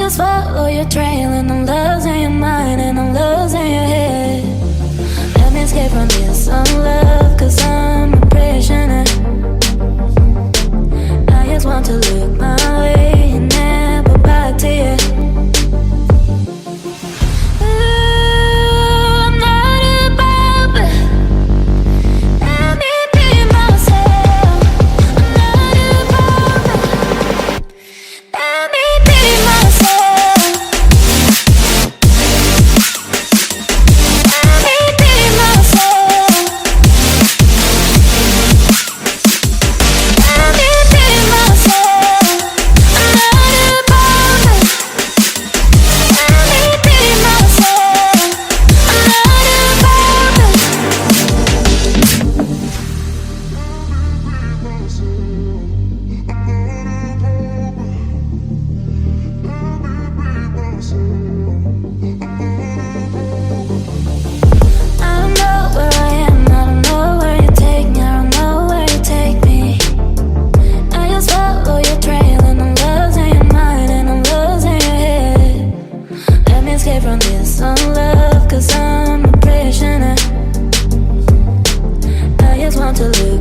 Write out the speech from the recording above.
just follow your trail, and I'm losing your mind, and I'm losing your head. Let me escape from this unlove, cause I'm a prisoner. I just want to look my way and never back to you. From this unlove, cause I'm a prisoner. I just want to lose